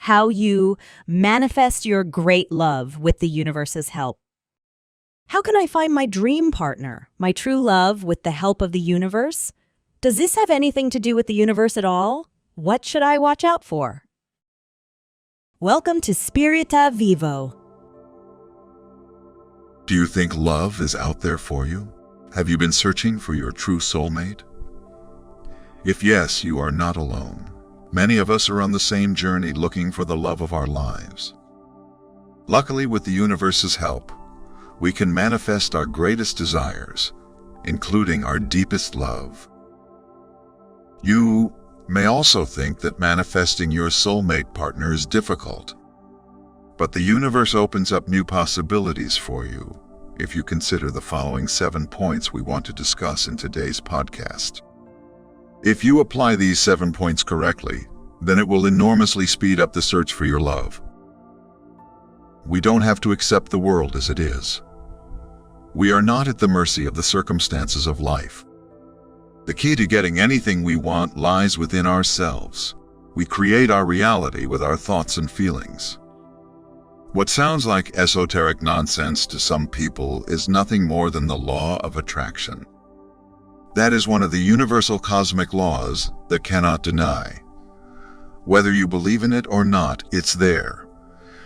how you manifest your great love with the universe's help. How can I find my dream partner, my true love, with the help of the universe? Does this have anything to do with the universe at all? What should I watch out for? Welcome to Spirita Vivo. Do you think love is out there for you? Have you been searching for your true soulmate? If yes, you are not alone. Many of us are on the same journey looking for the love of our lives. Luckily, with the universe's help, we can manifest our greatest desires, including our deepest love. You may also think that manifesting your soulmate partner is difficult, but the universe opens up new possibilities for you if you consider the following 7 points we want to discuss in today's podcast. If you apply these 7 points correctly, then it will enormously speed up the search for your love. We don't have to accept the world as it is. We are not at the mercy of the circumstances of life. The key to getting anything we want lies within ourselves. We create our reality with our thoughts and feelings. What sounds like esoteric nonsense to some people is nothing more than the law of attraction. That is one of the universal cosmic laws that cannot deny. Whether you believe in it or not, it's there.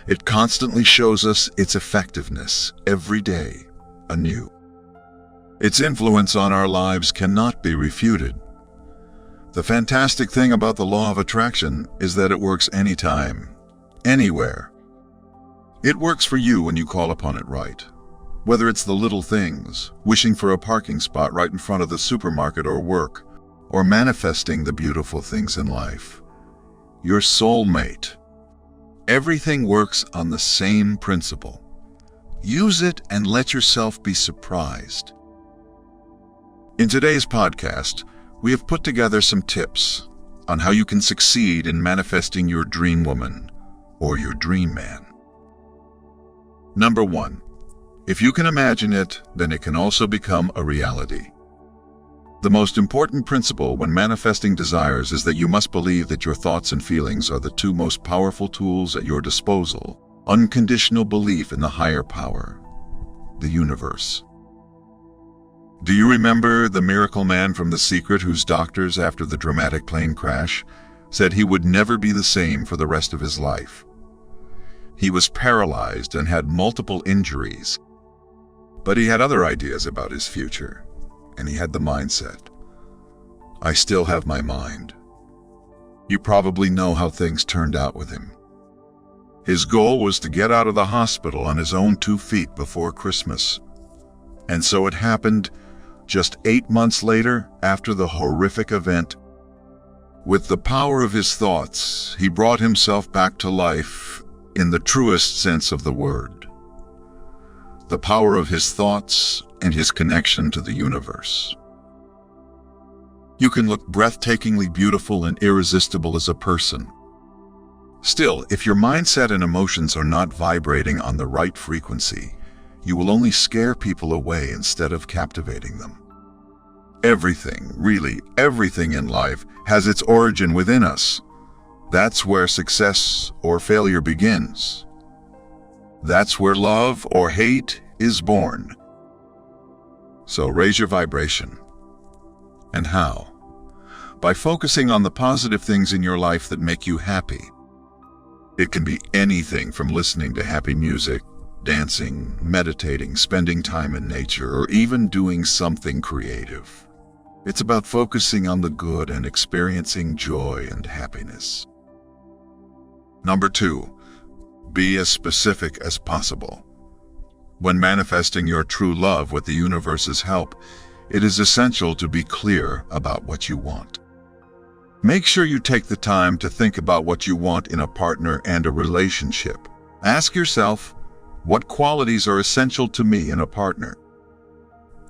It constantly shows us its effectiveness every day anew. Its influence on our lives cannot be refuted. The fantastic thing about the law of attraction is that it works anytime, anywhere. It works for you when you call upon it right. Whether it's the little things, wishing for a parking spot right in front of the supermarket or work, or manifesting the beautiful things in life. Your soulmate. Everything works on the same principle. Use it and let yourself be surprised. In today's podcast, we have put together some tips on how you can succeed in manifesting your dream woman or your dream man. Number 1. If you can imagine it, then it can also become a reality. The most important principle when manifesting desires is that you must believe that your thoughts and feelings are the 2 most powerful tools at your disposal. Unconditional belief in the higher power, the universe. Do you remember the miracle man from The Secret whose doctors, after the dramatic plane crash, said he would never be the same for the rest of his life? He was paralyzed and had multiple injuries, but he had other ideas about his future, and he had the mindset. I still have my mind. You probably know how things turned out with him. His goal was to get out of the hospital on his own 2 feet before Christmas. And so it happened just 8 months later after the horrific event. With the power of his thoughts, he brought himself back to life in the truest sense of the word. The power of his thoughts and his connection to the universe. You can look breathtakingly beautiful and irresistible as a person. Still, if your mindset and emotions are not vibrating on the right frequency, you will only scare people away instead of captivating them. Everything, really everything in life, has its origin within us. That's where success or failure begins. That's where love or hate is born. So raise your vibration. And how? By focusing on the positive things in your life that make you happy. It can be anything from listening to happy music, dancing, meditating, spending time in nature, or even doing something creative. It's about focusing on the good and experiencing joy and happiness. Number 2, be as specific as possible. When manifesting your true love with the universe's help, it is essential to be clear about what you want. Make sure you take the time to think about what you want in a partner and a relationship. Ask yourself, what qualities are essential to me in a partner?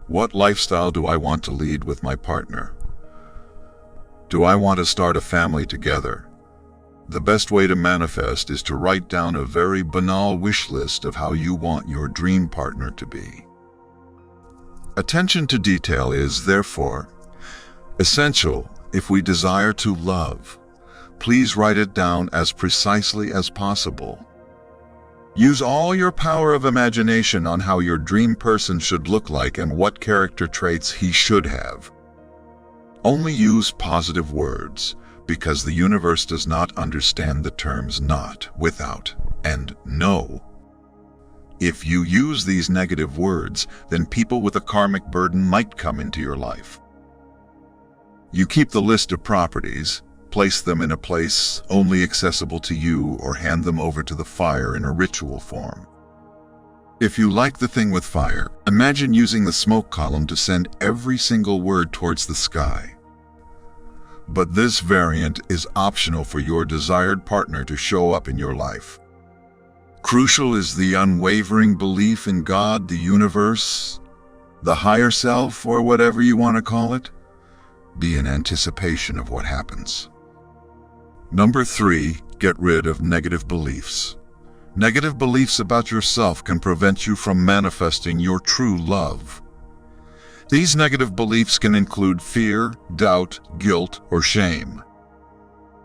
What lifestyle do I want to lead with my partner? Do I want to start a family together? The best way to manifest is to write down a very banal wish list of how you want your dream partner to be. Attention to detail is, therefore, essential if we desire to love, please write it down as precisely as possible. Use all your power of imagination on how your dream person should look like and what character traits he should have. Only use positive words, because the universe does not understand the terms not, without, and no. If you use these negative words, then people with a karmic burden might come into your life. You keep the list of properties, place them in a place only accessible to you, or hand them over to the fire in a ritual form. If you like the thing with fire, imagine using the smoke column to send every single word towards the sky. But this variant is optional for your desired partner to show up in your life. Crucial is the unwavering belief in God, the universe, the higher self, or whatever you want to call it. Be in anticipation of what happens. Number 3, get rid of negative beliefs. Negative beliefs about yourself can prevent you from manifesting your true love. These negative beliefs can include fear, doubt, guilt, or shame.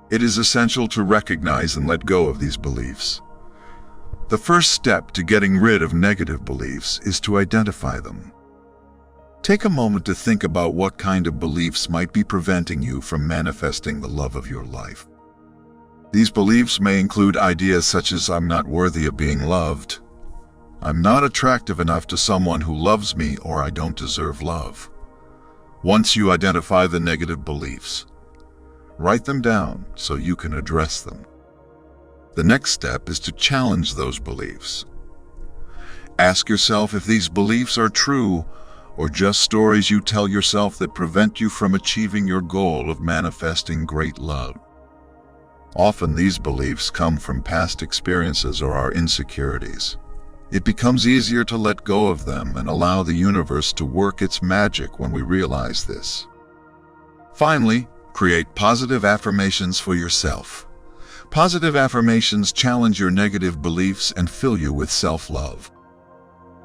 It is essential to recognize and let go of these beliefs. The first step to getting rid of negative beliefs is to identify them. Take a moment to think about what kind of beliefs might be preventing you from manifesting the love of your life. These beliefs may include ideas such as I'm not worthy of being loved, I'm not attractive enough to someone who loves me, or I don't deserve love. Once you identify the negative beliefs, write them down so you can address them. The next step is to challenge those beliefs. Ask yourself if these beliefs are true or just stories you tell yourself that prevent you from achieving your goal of manifesting great love. Often these beliefs come from past experiences or our insecurities. It becomes easier to let go of them and allow the universe to work its magic when we realize this. Finally, create positive affirmations for yourself. Positive affirmations challenge your negative beliefs and fill you with self-love.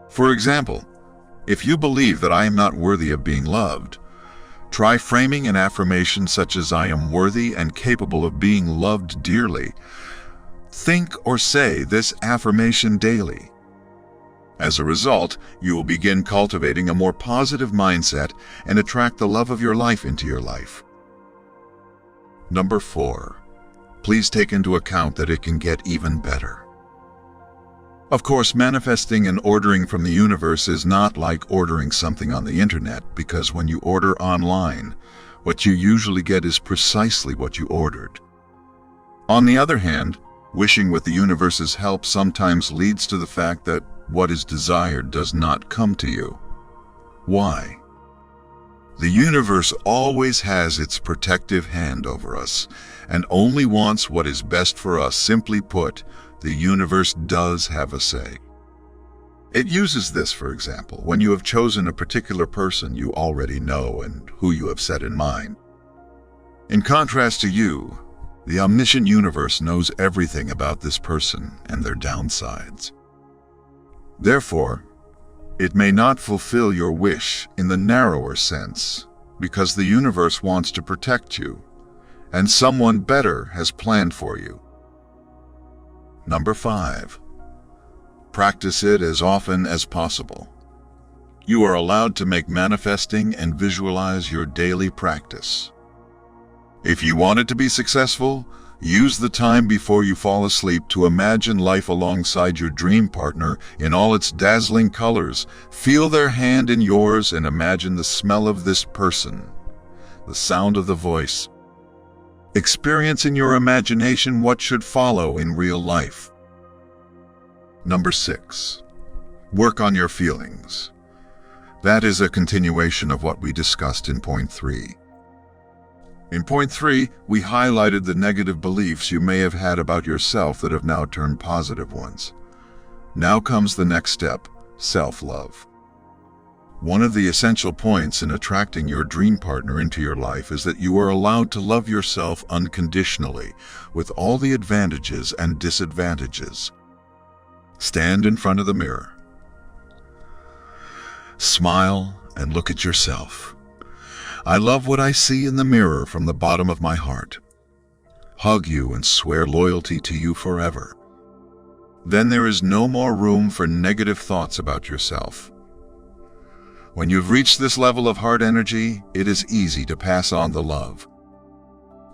For example, if you believe that I am not worthy of being loved, try framing an affirmation such as I am worthy and capable of being loved dearly. Think or say this affirmation daily. As a result, you will begin cultivating a more positive mindset and attract the love of your life into your life. Number 4. Please take into account that it can get even better. Of course, manifesting and ordering from the universe is not like ordering something on the internet, because when you order online, what you usually get is precisely what you ordered. On the other hand, wishing with the universe's help sometimes leads to the fact that what is desired does not come to you. Why? The universe always has its protective hand over us and only wants what is best for us. Simply put, the universe does have a say. It uses this, for example, when you have chosen a particular person you already know and who you have set in mind. In contrast to you, the omniscient universe knows everything about this person and their downsides. Therefore, it may not fulfill your wish in the narrower sense, because the universe wants to protect you, and someone better has planned for you. Number 5. Practice it as often as possible. You are allowed to make manifesting and visualize your daily practice. If you want it to be successful, use the time before you fall asleep to imagine life alongside your dream partner in all its dazzling colors. Feel their hand in yours and imagine the smell of this person, the sound of the voice. Experience in your imagination what should follow in real life. Number 6. Work on your feelings. That is a continuation of what we discussed in point 3. In point 3, we highlighted the negative beliefs you may have had about yourself that have now turned positive ones. Now comes the next step, self-love. One of the essential points in attracting your dream partner into your life is that you are allowed to love yourself unconditionally, with all the advantages and disadvantages. Stand in front of the mirror. Smile and look at yourself. I love what I see in the mirror from the bottom of my heart. hug you, and swear loyalty to you forever. Then there is no more room for negative thoughts about yourself. When you've reached this level of heart energy, it is easy to pass on the love.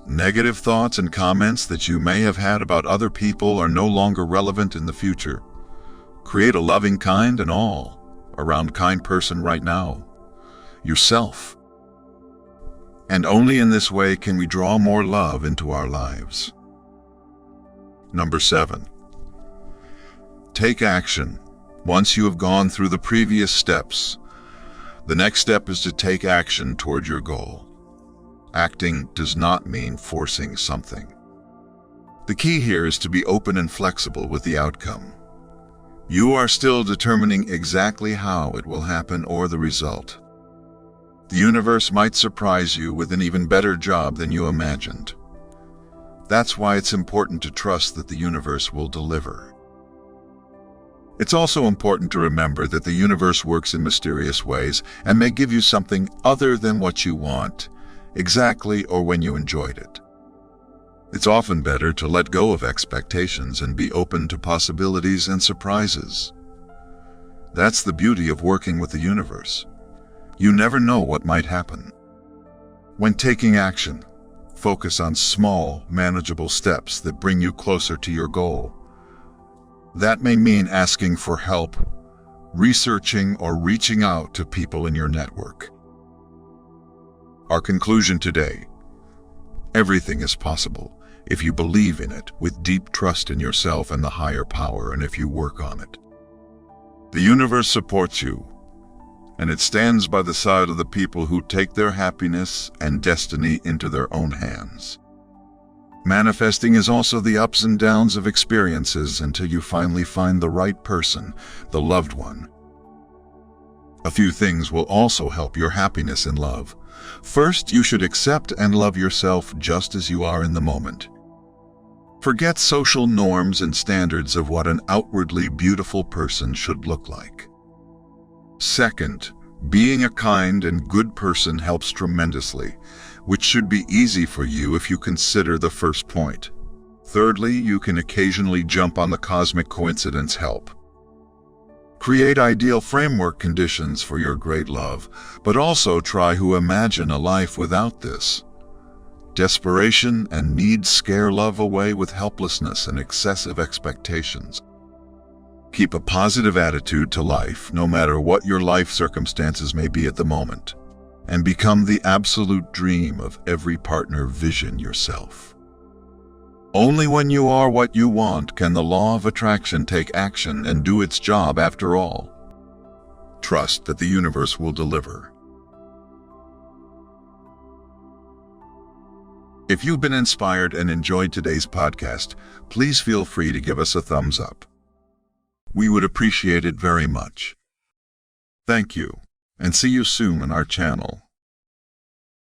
Negative thoughts and comments that you may have had about other people are no longer relevant in the future. Create a loving, kind, and all-around kind person right now. Yourself. And only in this way can we draw more love into our lives. Number 7. Take action. Once you have gone through the previous steps, the next step is to take action toward your goal. Acting does not mean forcing something. The key here is to be open and flexible with the outcome. You are still determining exactly how it will happen or the result. The universe might surprise you with an even better job than you imagined. That's why it's important to trust that the universe will deliver. It's also important to remember that the universe works in mysterious ways and may give you something other than what you want, exactly or when you enjoyed it. It's often better to let go of expectations and be open to possibilities and surprises. That's the beauty of working with the universe. You never know what might happen. When taking action, focus on small, manageable steps that bring you closer to your goal. That may mean asking for help, researching, or reaching out to people in your network. Our conclusion today: everything is possible if you believe in it with deep trust in yourself and the higher power, and if you work on it. The universe supports you, and it stands by the side of the people who take their happiness and destiny into their own hands. Manifesting is also the ups and downs of experiences until you finally find the right person, the loved one. A few things will also help your happiness in love. First, you should accept and love yourself just as you are in the moment. Forget social norms and standards of what an outwardly beautiful person should look like. Second, being a kind and good person helps tremendously, which should be easy for you if you consider the first point. Thirdly, you can occasionally jump on the cosmic coincidence help. Create ideal framework conditions for your great love, but also try to imagine a life without this. Desperation and need scare love away with helplessness and excessive expectations. Keep a positive attitude to life, no matter what your life circumstances may be at the moment, and become the absolute dream of every partner. Vision yourself. Only when you are what you want can the law of attraction take action and do its job after all. Trust that the universe will deliver. If you've been inspired and enjoyed today's podcast, please feel free to give us a thumbs up. We would appreciate it very much. Thank you, and see you soon on our channel.